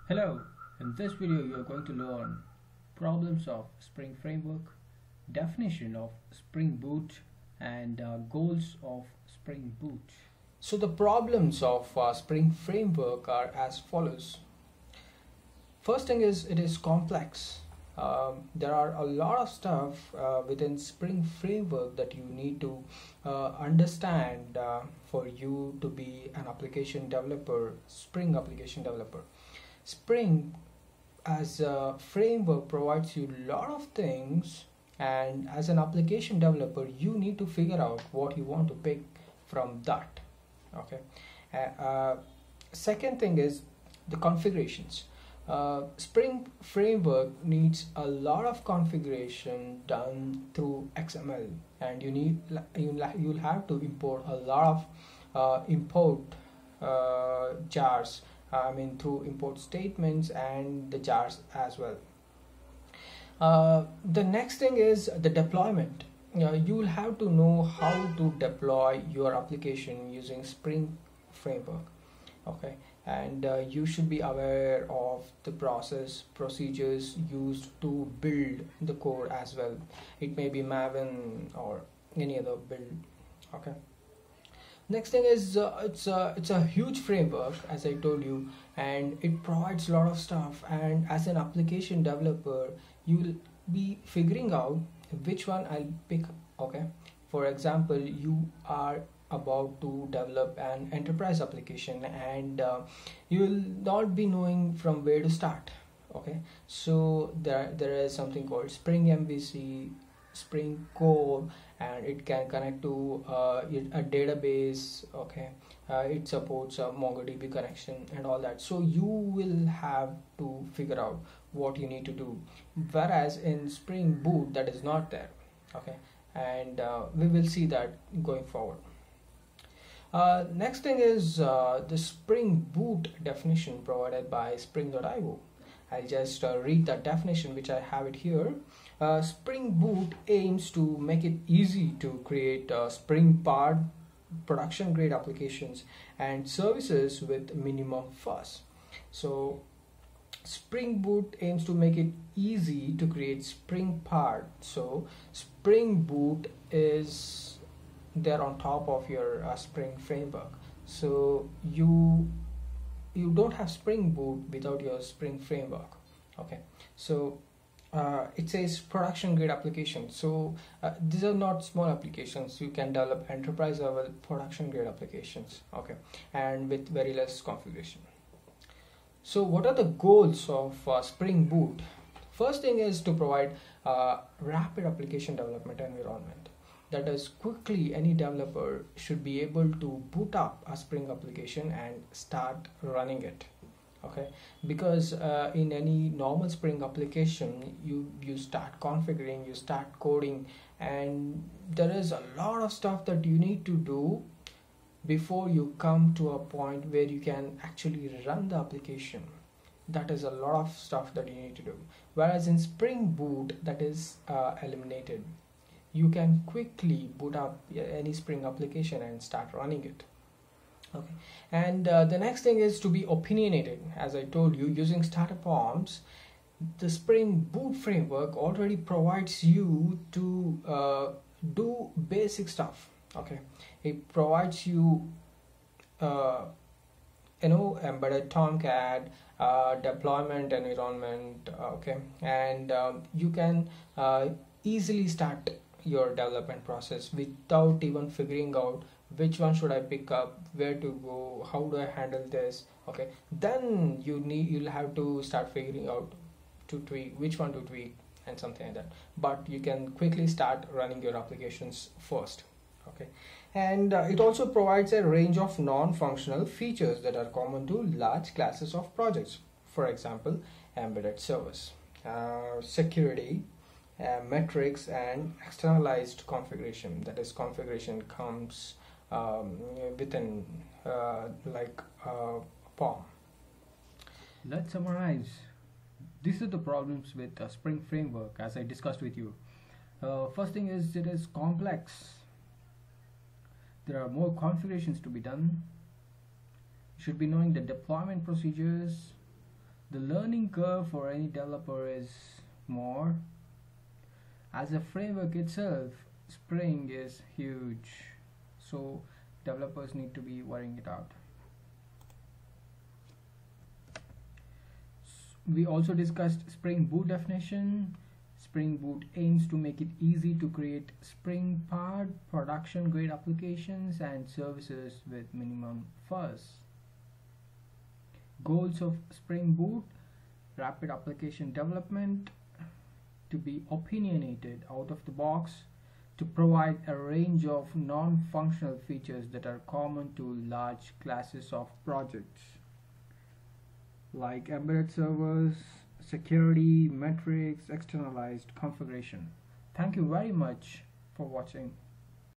Hello, in this video you are going to learn problems of Spring Framework, definition of Spring Boot and goals of Spring Boot. So the problems of Spring Framework are as follows. First thing is it is complex. There are a lot of stuff within Spring Framework that you need to understand for you to be an application developer, Spring application developer. Spring as a framework provides you a lot of things, and as an application developer you need to figure out what you want to pick from that. Okay. Second thing is the configurations. Spring framework needs a lot of configuration done through XML, and you'll have to import a lot of import jars. Through import statements and the jars as well. The next thing is the deployment. You will have to know how to deploy your application using Spring Framework. Okay, and you should be aware of the procedures used to build the code as well. It may be Maven or any other build. Okay. Next thing is it's a huge framework, as I told you, and it provides a lot of stuff, and as an application developer you will be figuring out which one I'll pick. Okay, for example, you are about to develop an enterprise application, and you will not be knowing from where to start. Okay, so there is something called Spring MVC, Spring Core, and it can connect to a database. Okay, it supports a MongoDB connection and all that, so you will have to figure out what you need to do, whereas in Spring Boot that is not there. Okay, and we will see that going forward. Next thing is the Spring Boot definition provided by Spring.io. I'll just read that definition, which I have it here. Spring Boot aims to make it easy to create Spring-powered production-grade applications and services with minimum fuss. So Spring Boot aims to make it easy to create Spring-powered. So Spring Boot is there on top of your Spring framework. So you don't have Spring Boot without your Spring framework. Okay, so it says production grade applications. So these are not small applications. You can develop enterprise level production grade applications. Okay, and with very less configuration. So what are the goals of Spring Boot? First thing is to provide rapid application development environment. That is, quickly any developer should be able to boot up a Spring application and start running it. Okay, because in any normal Spring application you start configuring, you start coding, and there is a lot of stuff that you need to do before you come to a point where you can actually run the application. That is a lot of stuff that you need to do, whereas in Spring Boot that is eliminated. You can quickly boot up any Spring application and start running it. Okay, and the next thing is to be opinionated. As I told you, using startup forms, the Spring Boot framework already provides you to do basic stuff. Okay, it provides you embedded Tomcat, deployment environment. Okay, and you can easily start your development process without even figuring out which one should I pick up, where to go, how do I handle this. Okay, then you'll have to start figuring out to tweak which one to tweak and something like that, but you can quickly start running your applications first. Okay, and it also provides a range of non-functional features that are common to large classes of projects. For example, embedded servers, security, metrics, and externalized configuration. That is, configuration comes within like a form. Let's summarize. These are the problems with Spring Framework as I discussed with you. First thing is it is complex. There are more configurations to be done. You should be knowing the deployment procedures, The learning curve for any developer is more. As a framework itself, Spring is huge, so developers need to be worrying it out. We also discussed Spring Boot definition. Spring Boot aims to make it easy to create Spring-powered production-grade applications and services with minimum fuss. Goals of Spring Boot: rapid application development, to be opinionated out of the box, to provide a range of non-functional features that are common to large classes of projects, like embedded servers, security, metrics, externalized configuration. Thank you very much for watching.